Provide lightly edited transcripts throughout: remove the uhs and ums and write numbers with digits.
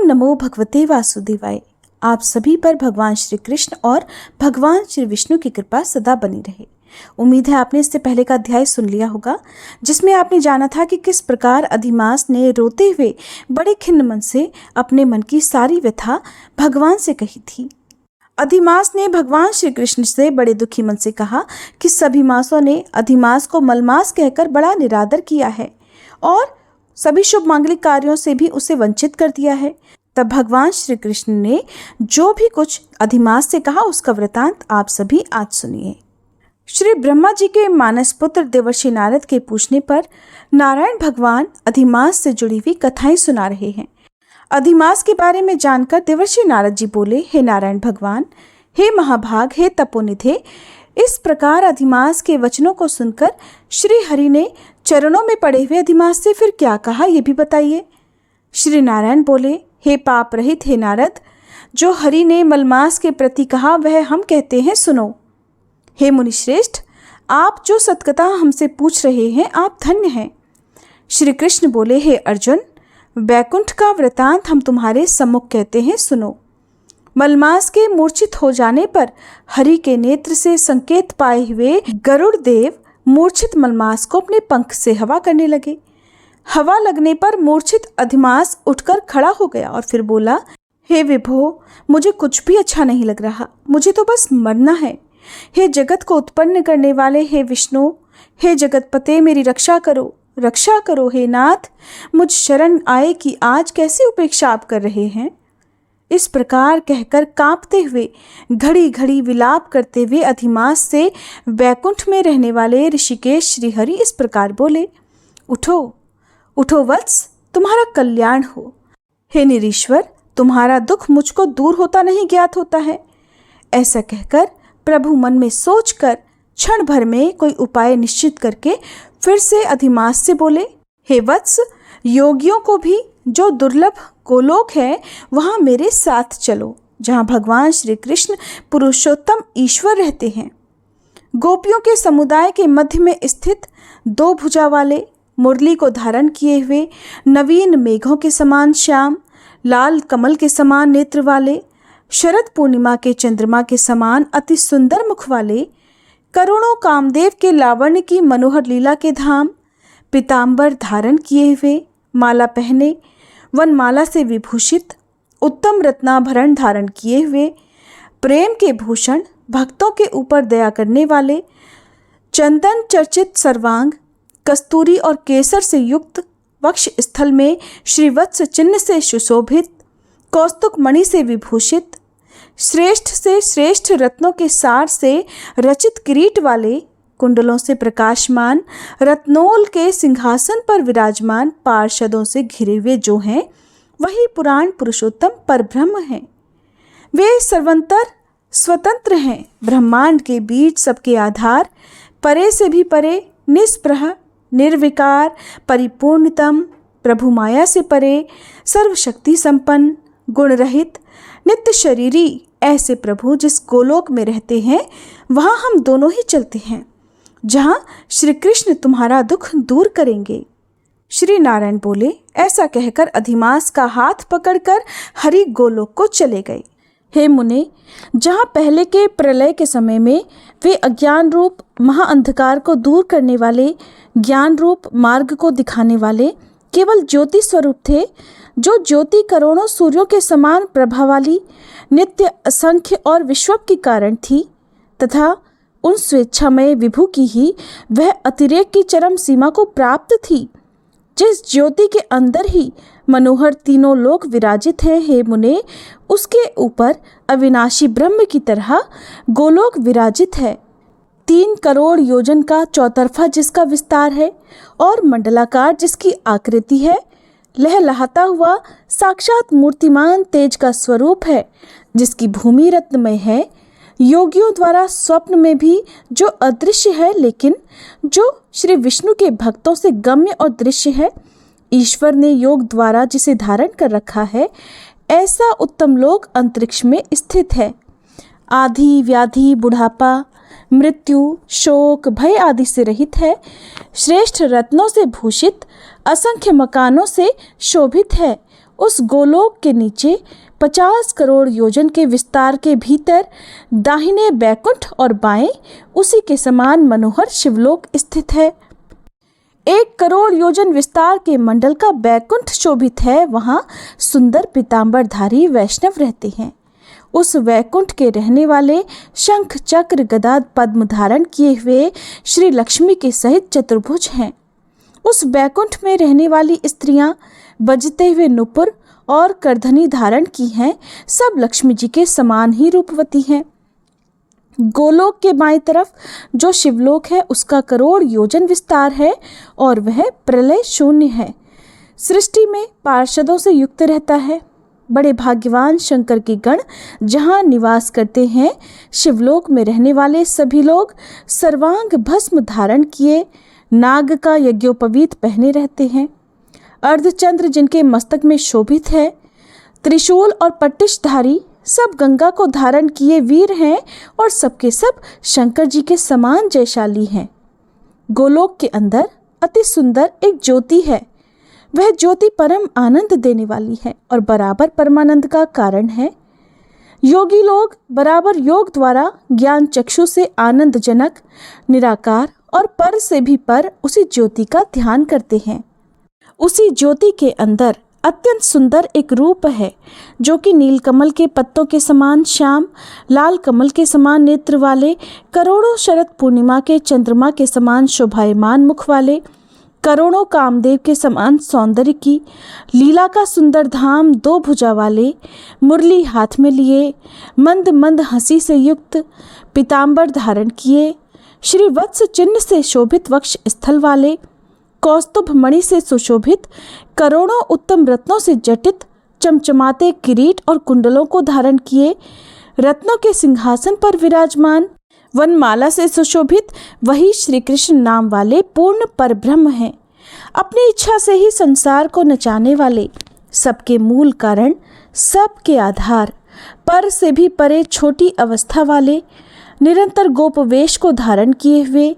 नमो भगवते वासुदेवाय। आप सभी पर भगवान श्री कृष्ण और भगवान श्री विष्णु की कृपा सदा बनी रहे। उम्मीद है आपने इससे पहले का अध्याय सुन लिया होगा, जिसमें आपने जाना था कि किस प्रकार अधिमास ने रोते हुए बड़े खिन्न मन से अपने मन की सारी व्यथा भगवान से कही थी। अधिमास ने भगवान श्री कृष्ण से बड़े दुखी मन से कहा कि सभी मासों ने अधिमास को मलमास कहकर बड़ा निरादर किया है और सभी शुभ मांगलिक कार्यों से भी उसे वंचित कर दिया है। तब भगवान श्री कृष्ण ने जो भी कुछ अधिमास से कहा उसका वृतांत आप सभी आज सुनिए। श्री ब्रह्मा जी के मानस पुत्र देवर्षि नारद के पूछने पर नारायण भगवान अधिमास से जुड़ी हुई कथाएं सुना रहे हैं। अधिमास के बारे में जानकर देवर्षि नारद जी बोले, हे नारायण भगवान, हे महाभाग, हे तपोनिधे, इस प्रकार अधिमास के वचनों को सुनकर श्री हरि ने चरणों में पड़े हुए अधिमास से फिर क्या कहा ये भी बताइए। श्री नारायण बोले, हे पाप रहित हे नारद, जो हरि ने मलमास के प्रति कहा वह हम कहते हैं, सुनो। हे मुनिश्रेष्ठ, आप जो सत्कथा हमसे पूछ रहे हैं आप धन्य हैं। श्री कृष्ण बोले, हे अर्जुन, वैकुंठ का वृतांत हम तुम्हारे सम्मुख कहते हैं, सुनो। मलमास के मूर्छित हो जाने पर हरि के नेत्र से संकेत पाए हुए गरुड़ देव मूर्छित मलमास को अपने पंख से हवा करने लगे। हवा लगने पर मूर्छित अधिमास उठकर खड़ा हो गया और फिर बोला, हे विभो, मुझे कुछ भी अच्छा नहीं लग रहा, मुझे तो बस मरना है। हे जगत को उत्पन्न करने वाले हे विष्णु, हे जगतपते, मेरी रक्षा करो, रक्षा करो हे नाथ, मुझ शरण आए कि आज कैसी उपेक्षा आप कर रहे हैं। इस प्रकार कहकर कांपते हुए घड़ी घड़ी विलाप करते हुए अधिमास से वैकुंठ में रहने वाले ऋषिकेश श्रीहरि इस प्रकार बोले, उठो उठो वत्स, तुम्हारा कल्याण हो। हे निरीश्वर, तुम्हारा दुख मुझको दूर होता नहीं ज्ञात होता है। ऐसा कहकर प्रभु मन में सोचकर क्षण भर में कोई उपाय निश्चित करके फिर से अधिमास से बोले, हे वत्स, योगियों को भी जो दुर्लभ गोलोक है वहाँ मेरे साथ चलो, जहाँ भगवान श्री कृष्ण पुरुषोत्तम ईश्वर रहते हैं। गोपियों के समुदाय के मध्य में स्थित दो भुजा वाले, मुरली को धारण किए हुए, नवीन मेघों के समान श्याम, लाल कमल के समान नेत्र वाले, शरद पूर्णिमा के चंद्रमा के समान अति सुंदर मुख वाले, करोड़ों कामदेव के लावण्य की मनोहर लीला के धाम, पीताम्बर धारण किए हुए, माला पहने, वनमाला से विभूषित, उत्तम रत्नाभरण धारण किए हुए, प्रेम के भूषण, भक्तों के ऊपर दया करने वाले, चंदन चर्चित सर्वांग, कस्तूरी और केसर से युक्त, वक्ष स्थल में श्रीवत्स चिन्ह से सुशोभित, कौस्तुक मणि से विभूषित, श्रेष्ठ से श्रेष्ठ रत्नों के सार से रचित किरीट वाले, कुंडलों से प्रकाशमान, रत्नोल के सिंहासन पर विराजमान पार्षदों से घिरे हुए जो हैं वही पुराण पुरुषोत्तम परब्रह्म हैं। वे सर्वंतर स्वतंत्र हैं, ब्रह्मांड के बीच सबके आधार, परे से भी परे, निष्प्रह, निर्विकार, परिपूर्णतम, प्रभु माया से परे, सर्वशक्ति संपन्न, गुण रहित, नित्य शरीरी, ऐसे प्रभु जिस गोलोक में रहते हैं वहाँ हम दोनों ही चलते हैं, जहाँ श्री कृष्ण तुम्हारा दुख दूर करेंगे। श्री नारायण बोले, ऐसा कहकर अधिमास का हाथ पकड़कर हरि गोलोक को चले गए। हे मुने, जहाँ पहले के प्रलय के समय में वे अज्ञान रूप महाअंधकार को दूर करने वाले, ज्ञान रूप मार्ग को दिखाने वाले केवल ज्योति स्वरूप थे, जो ज्योति करोड़ों सूर्यों के समान प्रभा वाली, नित्य, असंख्य और विश्व की कारण थी, तथा उन स्वेच्छामय विभु की ही वह अतिरेक की चरम सीमा को प्राप्त थी, जिस ज्योति के अंदर ही मनोहर तीनों लोक विराजित हैं। हे मुने, उसके ऊपर अविनाशी ब्रह्म की तरह गोलोक विराजित है। 3 करोड़ योजन का चौतरफा जिसका विस्तार है और मंडलाकार जिसकी आकृति है, लहलहाता हुआ साक्षात मूर्तिमान तेज का स्वरूप है, जिसकी भूमि रत्नमय है, योगियों द्वारा स्वप्न में भी जो अदृश्य है लेकिन जो श्री विष्णु के भक्तों से गम्य और दृश्य है, ईश्वर ने योग द्वारा जिसे धारण कर रखा है, ऐसा उत्तम लोक अंतरिक्ष में स्थित है। आधि व्याधि, बुढ़ापा, मृत्यु, शोक, भय आदि से रहित है, श्रेष्ठ रत्नों से भूषित, असंख्य मकानों से शोभित है उस गोलोक के नीचे 50 करोड़ योजन के विस्तार के भीतर दाहिने बैकुंठ और बाएं उसी के समान मनोहर शिवलोक स्थित है। 1 करोड़ योजन विस्तार के मंडल का बैकुंठ शोभित है। वहां सुंदर पीतांबरधारी वैष्णव रहते हैं। उस वैकुंठ के रहने वाले शंख चक्र गदा पद्म धारण किए हुए श्री लक्ष्मी के सहित चतुर्भुज हैं। उस बैकुंठ में रहने वाली स्त्रियां बजते हुए नुपुर और करधनी धारण की हैं। सब लक्ष्मी जी के समान ही रूपवती हैं। गोलोक के बाईं तरफ जो शिवलोक है उसका करोड़ योजन विस्तार है और वह प्रलय शून्य है। सृष्टि में पार्षदों से युक्त रहता है। बड़े भाग्यवान शंकर के गण जहाँ निवास करते हैं। शिवलोक में रहने वाले सभी लोग सर्वांग भस्म धारण किए नाग का यज्ञोपवीत पहने रहते हैं। अर्धचंद्र जिनके मस्तक में शोभित है, त्रिशूल और पट्टिशधारी सब गंगा को धारण किए वीर हैं और सबके सब शंकर जी के समान जयशाली हैं। गोलोक के अंदर अति सुंदर एक ज्योति है। वह ज्योति परम आनंद देने वाली है और बराबर परमानंद का कारण है। योगी लोग बराबर योग द्वारा ज्ञान चक्षु से आनंदजनक निराकार और पर से भी पर उसी ज्योति का ध्यान करते हैं। उसी ज्योति के अंदर अत्यंत सुंदर एक रूप है जो कि नीलकमल के पत्तों के समान श्याम, लाल कमल के समान नेत्र वाले, करोड़ों शरद पूर्णिमा के चंद्रमा के समान शोभायमान मुख वाले, करोड़ों कामदेव के समान सौंदर्य की, लीला का सुंदर धाम 2 भुजा वाले, मुरली हाथ में लिए, मंद मंद हंसी से युक्त, पीतांबर धारण किए, श्री वत्स चिन्ह से शोभित वक्ष स्थल वाले, कौस्तुभ मणि से सुशोभित, करोड़ों उत्तम रत्नों से जटित, चमचमाते किरीट और कुंडलों को धारण किए, रत्नों के सिंहासन पर विराजमान, वनमाला से सुशोभित वही श्री कृष्ण नाम वाले पूर्ण परब्रह्म हैं। अपनी इच्छा से ही संसार को नचाने वाले, सबके मूल कारण, सबके आधार, पर से भी परे छोटी अवस्था वाले, निरंतर गोपवेश को धारण किए हुए,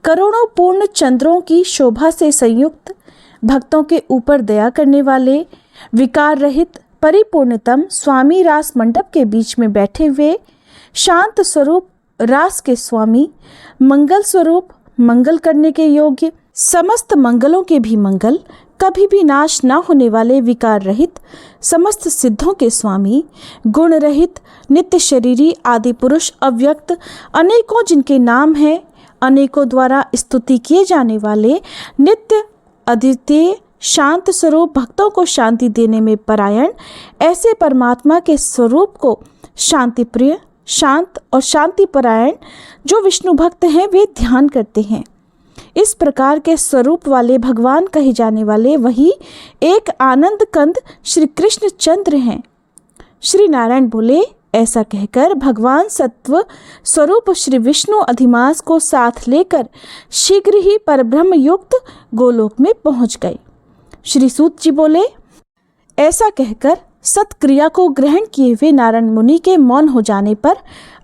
करोड़ों पूर्ण चंद्रों की शोभा से संयुक्त, भक्तों के ऊपर दया करने वाले, विकार रहित परिपूर्णतम स्वामी रास मंडप के बीच में बैठे हुए, शांत स्वरूप रास के स्वामी, मंगल स्वरूप, मंगल करने के योग्य, समस्त मंगलों के भी मंगल, कभी भी नाश न होने वाले विकार रहित, समस्त सिद्धों के स्वामी, गुण रहित, नित्य शरीरी आदि पुरुष अव्यक्त, अनेकों जिनके नाम हैं, अनेकों द्वारा स्तुति किए जाने वाले, नित्य अद्वितीय शांत स्वरूप, भक्तों को शांति देने में परायण, ऐसे परमात्मा के स्वरूप को शांति प्रिय, शांत और शांति परायण जो विष्णु भक्त हैं वे ध्यान करते हैं। इस प्रकार के स्वरूप वाले भगवान कहे जाने वाले वही एक आनंद कंद श्री कृष्ण चंद्र हैं। श्री नारायण बोले, ऐसा कहकर भगवान सत्व स्वरूप श्री विष्णु अधिमास को साथ लेकर शीघ्र ही परब्रह्म युक्त गोलोक में पहुंच गए। श्री सूत जी बोले, ऐसा कहकर सत्क्रिया को ग्रहण किए हुए नारायण मुनि के मौन हो जाने पर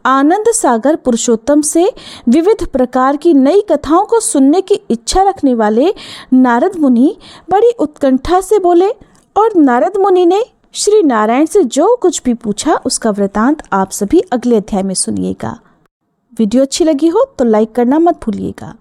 आनंद सागर पुरुषोत्तम से विविध प्रकार की नई कथाओं को सुनने की इच्छा रखने वाले नारद मुनि बड़ी उत्कंठा से बोले और नारद मुनि ने श्री नारायण से जो कुछ भी पूछा उसका वृतांत आप सभी अगले अध्याय में सुनिएगा। वीडियो अच्छी लगी हो तो लाइक करना मत भूलिएगा।